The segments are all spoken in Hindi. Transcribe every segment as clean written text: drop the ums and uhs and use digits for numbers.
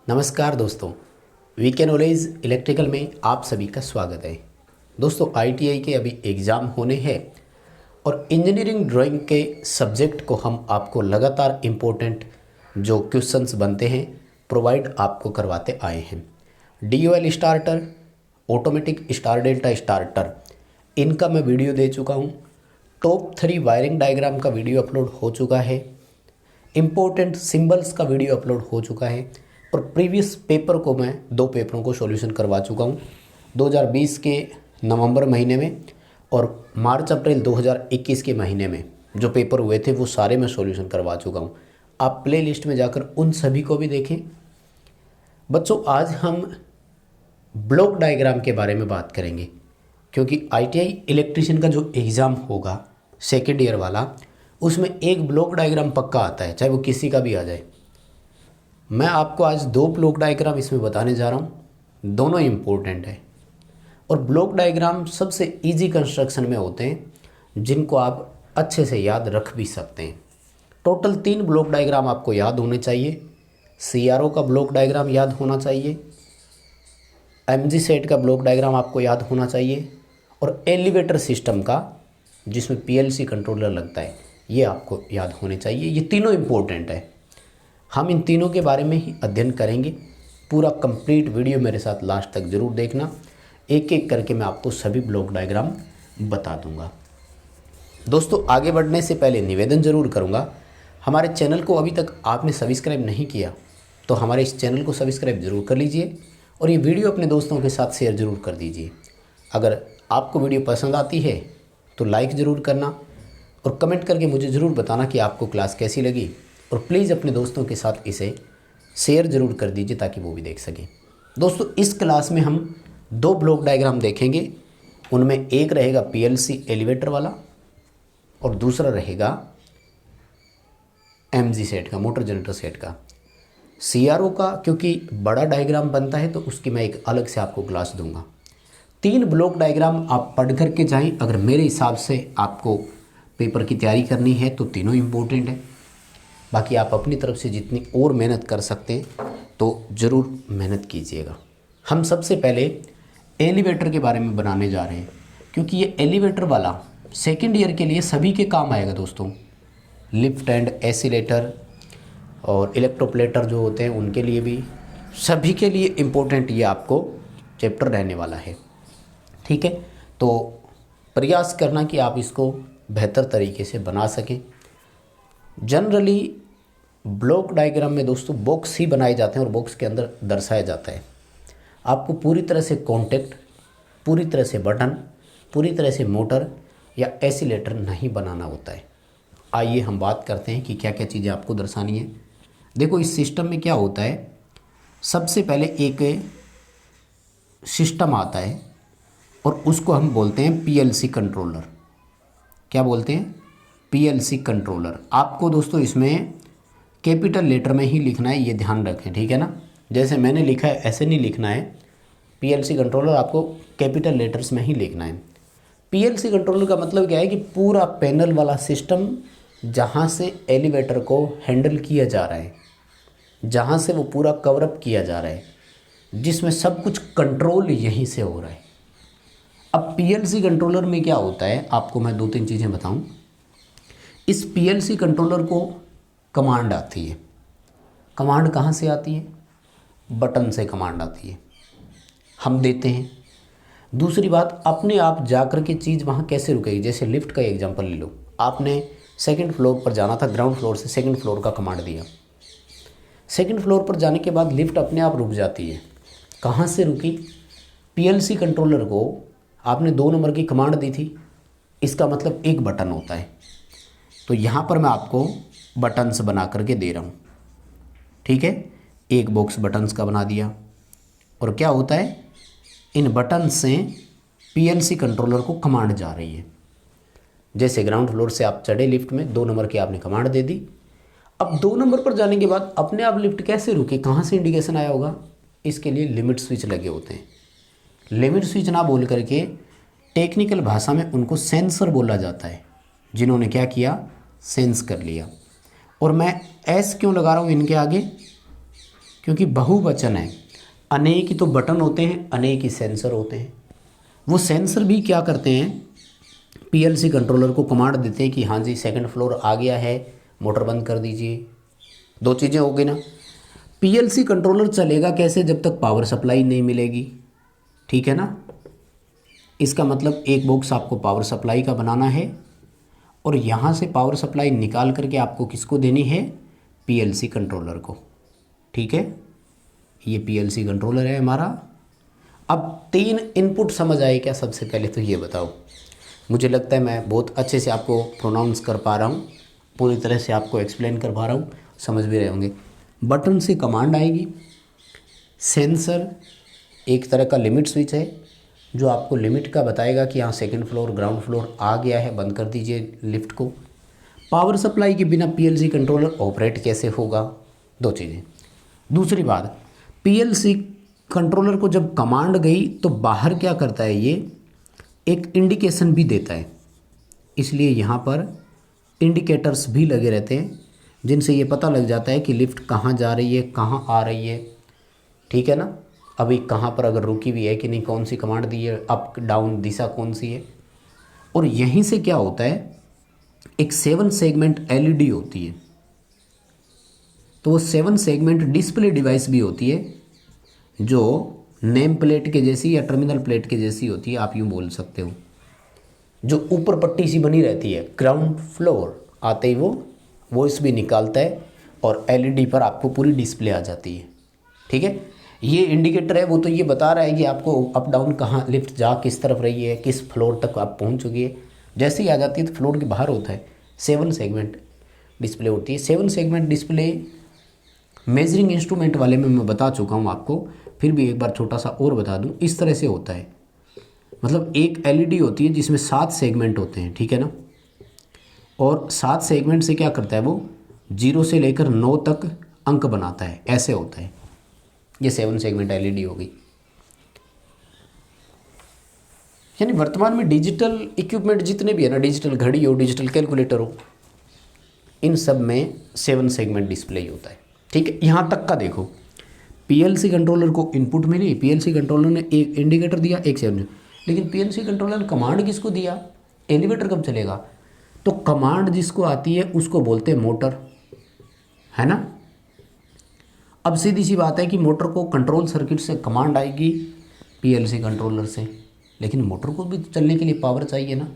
नमस्कार दोस्तों, वीके नॉलेज इलेक्ट्रिकल में आप सभी का स्वागत है। दोस्तों, आईटीआई के अभी एग्ज़ाम होने हैं और इंजीनियरिंग ड्राइंग के सब्जेक्ट को हम आपको लगातार इम्पोर्टेंट जो क्वेश्चंस बनते हैं प्रोवाइड आपको करवाते आए हैं। DOL starter, automatic star delta starter, इनका मैं वीडियो दे चुका हूँ। टॉप 3 वायरिंग डायग्राम का वीडियो अपलोड हो चुका है। इम्पोर्टेंट सिंबल्स का वीडियो अपलोड हो चुका है और प्रीवियस पेपर को मैं 2 पेपरों को सॉल्यूशन करवा चुका हूँ, 2020 के नवंबर महीने में और मार्च अप्रैल 2021 के महीने में जो पेपर हुए थे वो सारे मैं सॉल्यूशन करवा चुका हूँ। आप प्लेलिस्ट में जाकर उन सभी को भी देखें। बच्चों, आज हम ब्लॉक डायग्राम के बारे में बात करेंगे क्योंकि ITI इलेक्ट्रीशियन का जो एग्ज़ाम होगा सेकेंड ईयर वाला, उसमें एक ब्लॉक डायग्राम पक्का आता है, चाहे वो किसी का भी आ जाए। मैं आपको आज 2 ब्लॉक डायग्राम इसमें बताने जा रहा हूँ, दोनों इम्पोर्टेंट है और ब्लॉक डायग्राम सबसे इजी कंस्ट्रक्शन में होते हैं जिनको आप अच्छे से याद रख भी सकते हैं। टोटल 3 ब्लॉक डायग्राम आपको याद होने चाहिए। CRO का ब्लॉक डायग्राम याद होना चाहिए, MG सेट का ब्लॉक डायग्राम आपको याद होना चाहिए और एलिवेटर सिस्टम का जिसमें PLC कंट्रोलर लगता है ये आपको याद होने चाहिए। ये तीनों इम्पोर्टेंट है। हम इन तीनों के बारे में ही अध्ययन करेंगे। पूरा कंप्लीट वीडियो मेरे साथ लास्ट तक ज़रूर देखना, एक एक करके मैं आपको सभी ब्लॉक डायग्राम बता दूंगा। दोस्तों, आगे बढ़ने से पहले निवेदन ज़रूर करूंगा, हमारे चैनल को अभी तक आपने सब्सक्राइब नहीं किया तो हमारे इस चैनल को सब्सक्राइब ज़रूर कर लीजिए और ये वीडियो अपने दोस्तों के साथ शेयर ज़रूर कर दीजिए। अगर आपको वीडियो पसंद आती है तो लाइक ज़रूर करना और कमेंट करके मुझे ज़रूर बताना कि आपको क्लास कैसी लगी और प्लीज़ अपने दोस्तों के साथ इसे शेयर ज़रूर कर दीजिए ताकि वो भी देख सकें। दोस्तों, इस क्लास में हम 2 ब्लॉक डायग्राम देखेंगे। उनमें एक रहेगा PLC एलिवेटर वाला और दूसरा रहेगा MG सेट का, मोटर जनरेटर सेट का। CRO का क्योंकि बड़ा डायग्राम बनता है तो उसकी मैं एक अलग से आपको क्लास दूंगा। 3 ब्लॉक डायग्राम आप पढ़ करके जाएं। अगर मेरे हिसाब से आपको पेपर की तैयारी करनी है तो तीनों इम्पोर्टेंट है। बाकी आप अपनी तरफ से जितनी और मेहनत कर सकते हैं तो ज़रूर मेहनत कीजिएगा। हम सबसे पहले एलिवेटर के बारे में बनाने जा रहे हैं क्योंकि ये एलिवेटर वाला सेकेंड ईयर के लिए सभी के काम आएगा दोस्तों। लिफ्ट एंड एसिलेटर और इलेक्ट्रोप्लेटर जो होते हैं उनके लिए भी, सभी के लिए इम्पोर्टेंट ये आपको चैप्टर रहने वाला है। ठीक है, तो प्रयास करना कि आप इसको बेहतर तरीके से बना सकें। जनरली ब्लॉक डायग्राम में दोस्तों बॉक्स ही बनाए जाते हैं और बॉक्स के अंदर दर्शाया जाता है। आपको पूरी तरह से कॉन्टैक्ट, पूरी तरह से बटन, पूरी तरह से मोटर या एसिलेटर नहीं बनाना होता है। आइए हम बात करते हैं कि क्या क्या चीज़ें आपको दर्शानी है। देखो, इस सिस्टम में क्या होता है, सबसे पहले एक सिस्टम आता है और उसको हम बोलते हैं PLC कंट्रोलर। क्या बोलते हैं? PLC controller. आपको दोस्तों इसमें कैपिटल लेटर में ही लिखना है, ये ध्यान रखें, ठीक है ना। जैसे मैंने लिखा है ऐसे नहीं लिखना है। PLC कंट्रोलर आपको कैपिटल लेटर्स में ही लिखना है। PLC कंट्रोलर का मतलब क्या है कि पूरा पैनल वाला सिस्टम जहाँ से एलिवेटर को हैंडल किया जा रहा है, जहाँ से वो पूरा कवरअप किया जा रहा है, जिसमें सब कुछ कंट्रोल यहीं से हो रहा है। अब PLC कंट्रोलर में क्या होता है, आपको मैं 2-3 चीज़ें बताऊं। इस PLC कंट्रोलर को कमांड आती है। कमांड कहाँ से आती है? बटन से कमांड आती है, हम देते हैं। दूसरी बात, अपने आप जाकर के चीज़ वहाँ कैसे रुकेगी। जैसे लिफ्ट का एग्जांपल ले लो, आपने सेकंड फ्लोर पर जाना था, ग्राउंड फ्लोर से सेकंड फ्लोर का कमांड दिया। सेकंड फ्लोर पर जाने के बाद लिफ्ट अपने आप रुक जाती है। कहाँ से रुकी? PLC कंट्रोलर को आपने 2 नंबर की कमांड दी थी, इसका मतलब एक बटन होता है। तो यहाँ पर मैं आपको बटन्स बना करके दे रहा हूँ, ठीक है। एक बॉक्स बटन्स का बना दिया और क्या होता है, इन बटन से PLC कंट्रोलर को कमांड जा रही है। जैसे ग्राउंड फ्लोर से आप चढ़े लिफ्ट में, 2 नंबर की आपने कमांड दे दी। अब 2 नंबर पर जाने के बाद अपने आप लिफ्ट कैसे रुके, कहाँ से इंडिकेशन आया होगा? इसके लिए लिमिट स्विच लगे होते हैं। लिमिट स्विच ना बोल करके टेक्निकल भाषा में उनको सेंसर बोला जाता है। जिन्होंने क्या किया, सेंस कर लिया। और मैं एस क्यों लगा रहा हूँ इनके आगे, क्योंकि बहुवचन है। अनेक ही तो बटन होते हैं, अनेक ही सेंसर होते हैं। वो सेंसर भी क्या करते हैं, पीएलसी कंट्रोलर को कमांड देते हैं कि हाँ जी सेकंड फ्लोर आ गया है, मोटर बंद कर दीजिए। दो चीज़ें हो गई ना। पीएलसी कंट्रोलर चलेगा कैसे, जब तक पावर सप्लाई नहीं मिलेगी, ठीक है ना। इसका मतलब एक बॉक्स आपको पावर सप्लाई का बनाना है और यहाँ से पावर सप्लाई निकाल करके आपको किसको देनी है, पीएलसी कंट्रोलर को, ठीक है। ये पीएलसी कंट्रोलर है हमारा। अब 3 इनपुट समझ आए क्या? सबसे पहले तो ये बताओ, मुझे लगता है मैं बहुत अच्छे से आपको प्रोनाउंस कर पा रहा हूँ, पूरी तरह से आपको एक्सप्लेन कर पा रहा हूँ, समझ भी रहे होंगे। बटन से कमांड आएगी, सेंसर एक तरह का लिमिट स्विच है जो आपको लिमिट का बताएगा कि यहाँ सेकंड फ्लोर ग्राउंड फ्लोर आ गया है, बंद कर दीजिए लिफ्ट को। पावर सप्लाई के बिना पीएलसी कंट्रोलर ऑपरेट कैसे होगा? दो चीज़ें। दूसरी बात, पीएलसी कंट्रोलर को जब कमांड गई तो बाहर क्या करता है, ये एक इंडिकेशन भी देता है। इसलिए यहाँ पर इंडिकेटर्स भी लगे रहते हैं जिनसे ये पता लग जाता है कि लिफ्ट कहाँ जा रही है, कहाँ आ रही है, ठीक है ना। अभी कहाँ पर अगर रुकी हुई है कि नहीं, कौन सी कमांड दी है, अप डाउन दिशा कौन सी है। और यहीं से क्या होता है, एक 7 सेगमेंट एलईडी होती है। तो वो 7 सेगमेंट डिस्प्ले डिवाइस भी होती है जो नेम प्लेट के जैसी या टर्मिनल प्लेट के जैसी होती है, आप यूँ बोल सकते हो। जो ऊपर पट्टी सी बनी रहती है, ग्राउंड फ्लोर आते ही वो वॉइस भी निकालता है और एलईडी पर आपको पूरी डिस्प्ले आ जाती है, ठीक है। ये इंडिकेटर है, वो तो ये बता रहा है कि आपको अप डाउन कहाँ लिफ्ट जा किस तरफ रही है, किस फ्लोर तक आप पहुँच चुकी है। जैसे ही आ जाती है तो फ्लोर के बाहर होता है, 7 सेगमेंट डिस्प्ले होती है। 7 सेगमेंट डिस्प्ले मेजरिंग इंस्ट्रूमेंट वाले में मैं बता चुका हूँ आपको, फिर भी एक बार छोटा सा और बता दूँ। इस तरह से होता है, मतलब एक एलईडी होती है जिसमें 7 सेगमेंट होते हैं, ठीक है ना। और 7 सेगमेंट से क्या करता है, वो 0 से लेकर 9 तक अंक बनाता है, ऐसे होता है। ये 7 सेगमेंट एलईडी होगी। यानी वर्तमान में डिजिटल इक्विपमेंट जितने भी है ना, डिजिटल घड़ी हो, डिजिटल कैलकुलेटर हो, इन सब में 7 सेगमेंट डिस्प्ले ही होता है, ठीक है। यहाँ तक का देखो, पीएलसी कंट्रोलर को इनपुट मिली, पीएलसी कंट्रोलर ने एक इंडिकेटर दिया, एक सेगमेंट, लेकिन पीएलसी कंट्रोलर ने कमांड किसको दिया, एलिवेटर कब चलेगा? तो कमांड जिसको आती है उसको बोलते हैं मोटर, है ना। अब सीधी सी बात है कि मोटर को कंट्रोल सर्किट से कमांड आएगी पीएलसी कंट्रोलर से, लेकिन मोटर को भी चलने के लिए पावर चाहिए ना।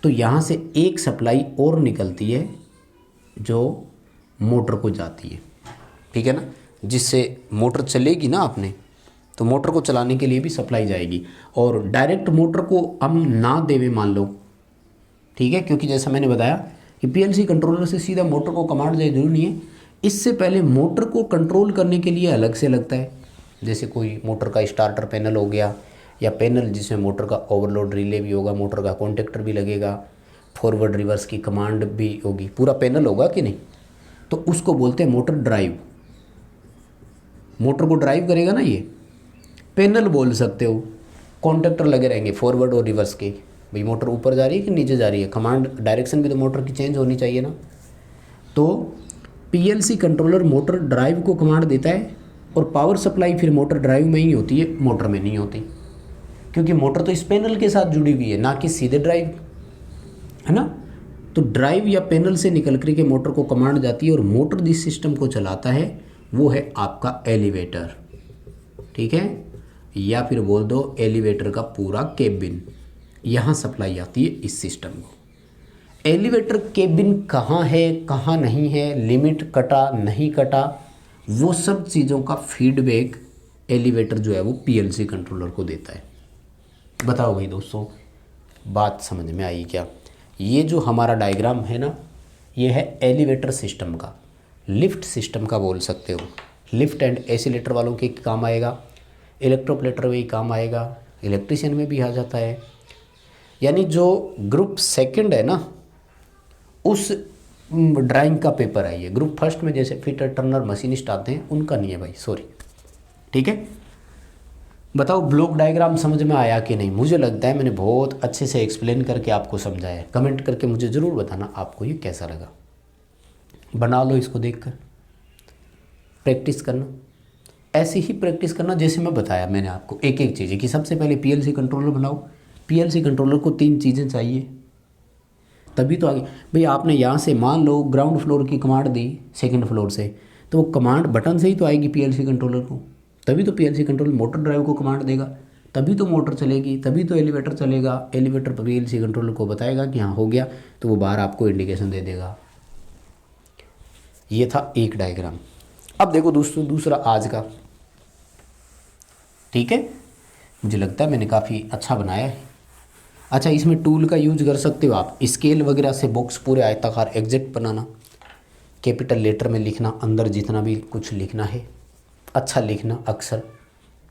तो यहाँ से एक सप्लाई और निकलती है जो मोटर को जाती है, ठीक है ना, जिससे मोटर चलेगी ना आपने, तो मोटर को चलाने के लिए भी सप्लाई जाएगी। और डायरेक्ट मोटर को हम ना देवे मान लो, ठीक है, क्योंकि जैसा मैंने बताया कि पीएलसी कंट्रोलर से सीधा मोटर को कमांड जाए जरूरी नहीं है। इससे पहले मोटर को कंट्रोल करने के लिए अलग से लगता है, जैसे कोई मोटर का स्टार्टर पैनल हो गया, या पैनल जिसमें मोटर का ओवरलोड रिले भी होगा, मोटर का कॉन्टेक्टर भी लगेगा, फॉरवर्ड रिवर्स की कमांड भी होगी, पूरा पैनल होगा कि नहीं। तो उसको बोलते हैं मोटर ड्राइव। मोटर को ड्राइव करेगा ना, ये पैनल बोल सकते हो। कॉन्टेक्टर लगे रहेंगे फॉरवर्ड और रिवर्स के, भाई मोटर ऊपर जा रही है कि नीचे जा रही है, कमांड डायरेक्शन भी तो मोटर की चेंज होनी चाहिए ना। तो पीएलसी कंट्रोलर मोटर ड्राइव को कमांड देता है और पावर सप्लाई फिर मोटर ड्राइव में ही होती है, मोटर में नहीं होती, क्योंकि मोटर तो इस पैनल के साथ जुड़ी हुई है, ना कि सीधे ड्राइव, है ना। तो ड्राइव या पैनल से निकल कर के मोटर को कमांड जाती है और मोटर जिस सिस्टम को चलाता है वो है आपका एलिवेटर, ठीक है, या फिर बोल दो एलिवेटर का पूरा केबिन। यहाँ सप्लाई आती है इस सिस्टम को। एलिवेटर केबिन कहाँ है, कहाँ नहीं है, लिमिट कटा नहीं कटा, वो सब चीज़ों का फीडबैक एलिवेटर जो है वो पीएलसी कंट्रोलर को देता है। बताओ भाई दोस्तों, बात समझ में आई क्या? ये जो हमारा डायग्राम है ना, ये है एलिवेटर सिस्टम का, लिफ्ट सिस्टम का बोल सकते हो। लिफ्ट एंड एसिलेटर वालों के काम आएगा, इलेक्ट्रोप्लेटर में ही काम आएगा, इलेक्ट्रिशियन में भी आ जाता है। यानी जो ग्रुप सेकंड है ना, उस ड्राइंग का पेपर है ये। ग्रुप फर्स्ट में जैसे फिटर टर्नर मशीनिस्ट आते हैं, उनका नहीं है भाई, सॉरी, ठीक है। बताओ ब्लॉक डायग्राम समझ में आया कि नहीं? मुझे लगता है मैंने बहुत अच्छे से एक्सप्लेन करके आपको समझाया है। कमेंट करके मुझे ज़रूर बताना आपको ये कैसा लगा। बना लो इसको देखकर, प्रैक्टिस करना। ऐसी ही प्रैक्टिस करना जैसे मैं बताया मैंने आपको, एक एक चीज़ कि सबसे पहले पीएलसी कंट्रोलर बनाओ। पीएलसी कंट्रोलर को 3 चीज़ें चाहिए, तभी तो आगे। भाई आपने यहाँ से मान लो ग्राउंड फ्लोर की कमांड दी सेकंड फ्लोर से, तो वो कमांड बटन से ही तो आएगी पीएलसी कंट्रोलर को, तभी तो पीएलसी कंट्रोलर मोटर ड्राइव को कमांड देगा, तभी तो मोटर चलेगी, तभी तो एलिवेटर चलेगा। एलिवेटर पर पीएलसी कंट्रोलर को बताएगा कि हाँ हो गया, तो वो बाहर आपको इंडिकेशन दे देगा। ये था एक डायग्राम। अब देखो दोस्तों दूसरा आज का, ठीक है, मुझे लगता है मैंने काफ़ी अच्छा बनाया है। अच्छा, इसमें टूल का यूज कर सकते हो आप, स्केल वगैरह से बॉक्स पूरे आयताकार एग्जैक्ट बनाना, कैपिटल लेटर में लिखना, अंदर जितना भी कुछ लिखना है अच्छा लिखना अक्षर,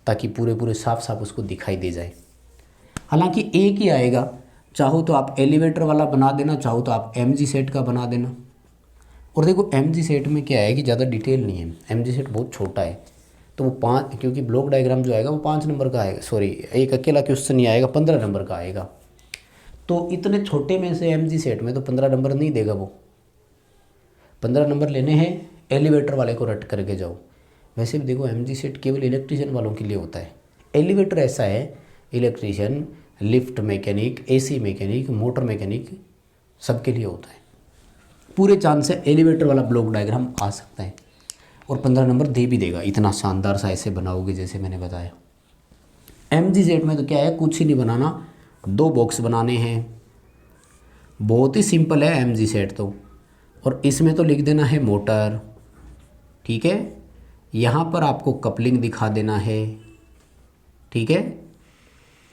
ताकि पूरे पूरे साफ साफ उसको दिखाई दे जाए। हालांकि एक ही आएगा, चाहो तो आप एलिवेटर वाला बना देना, चाहो तो आप एमजी सेट का बना देना। और देखो एमजी सेट में क्या है कि ज़्यादा डिटेल नहीं है, एमजी सेट बहुत छोटा है, तो वो 5, क्योंकि ब्लॉक डायग्राम जो आएगा वो 5 नंबर का आएगा, सॉरी एक अकेला क्वेश्चन ही आएगा 15 नंबर का आएगा। तो इतने छोटे में से एमजी सेट में तो 15 नंबर नहीं देगा वो। 15 नंबर लेने हैं एलिवेटर वाले को रट करके जाओ। वैसे भी देखो एमजी सेट केवल इलेक्ट्रीशियन वालों के लिए होता है। एलिवेटर ऐसा है, electrician, lift mechanic, AC mechanic, motor mechanic सबके लिए होता है। पूरे चांस से एलिवेटर वाला ब्लॉक डायग्राम आ सकता है और 15 नंबर दे भी देगा, इतना शानदार सा ऐसे बनाओगे जैसे मैंने बताया। एमजी सेट में तो क्या है, कुछ ही नहीं बनाना, 2 बॉक्स बनाने हैं, बहुत ही सिंपल है एमजी सेट तो। और इसमें तो लिख देना है मोटर, ठीक है, यहाँ पर आपको कपलिंग दिखा देना है, ठीक है,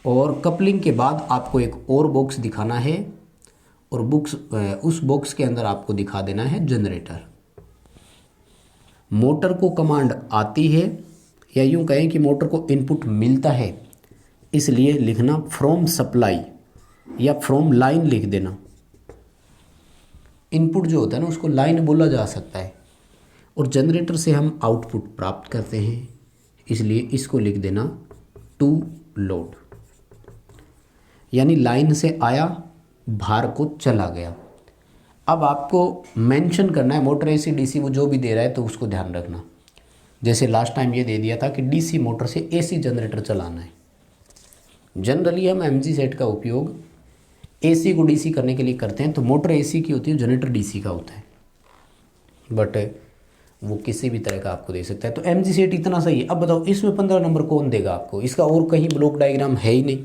और कपलिंग के बाद आपको एक और बॉक्स दिखाना है, और उस बॉक्स के अंदर आपको दिखा देना है जनरेटर। मोटर को कमांड आती है, या यूँ कहें कि मोटर को इनपुट मिलता है, इसलिए लिखना फ्रॉम सप्लाई या फ्रॉम लाइन लिख देना। इनपुट जो होता है ना उसको लाइन बोला जा सकता है, और जनरेटर से हम आउटपुट प्राप्त करते हैं, इसलिए इसको लिख देना टू लोड, यानी लाइन से आया भार को चला गया। अब आपको मेंशन करना है मोटर एसी डीसी वो जो भी दे रहा है तो उसको ध्यान रखना। जैसे लास्ट टाइम ये दे दिया था कि डीसी मोटर से एसी जनरेटर चलाना है। जनरली हम एमजी सेट का उपयोग एसी को डीसी करने के लिए करते हैं, तो मोटर एसी की होती है, जनरेटर डीसी का होता है, बट वो किसी भी तरह का आपको दे सकता है। तो एमजी सेट इतना सही है। अब बताओ इसमें 15 नंबर कौन देगा आपको, इसका और कहीं ब्लॉक डायग्राम है ही नहीं,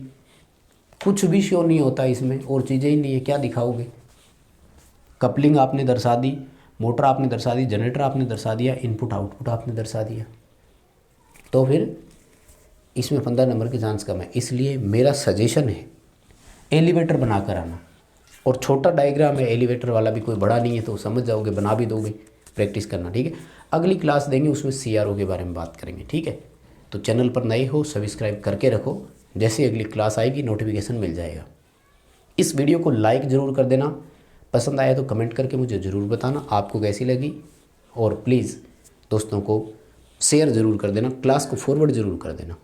कुछ भी शो नहीं होता इसमें, और चीज़ें ही नहीं है, क्या दिखाओगे। कपलिंग आपने दर्शा दी, मोटर आपने दर्शा दी, जनरेटर आपने दर्शा दिया, इनपुट आउटपुट आपने दर्शा दिया, तो फिर इसमें 15 नंबर की चांस कम है। इसलिए मेरा सजेशन है एलिवेटर बना कर आना, और छोटा डायग्राम है एलिवेटर वाला भी, कोई बड़ा नहीं है, तो समझ जाओगे, बना भी दोगे, प्रैक्टिस करना, ठीक है। अगली क्लास देंगे उसमें सीआरओ के बारे में बात करेंगे, ठीक है। तो चैनल पर नए हो सब्सक्राइब करके रखो, जैसे अगली क्लास आएगी नोटिफिकेशन मिल जाएगा। इस वीडियो को लाइक ज़रूर कर देना, पसंद आया तो कमेंट करके मुझे ज़रूर बताना आपको कैसी लगी, और प्लीज़ दोस्तों को शेयर ज़रूर कर देना, क्लास को फॉरवर्ड ज़रूर कर देना।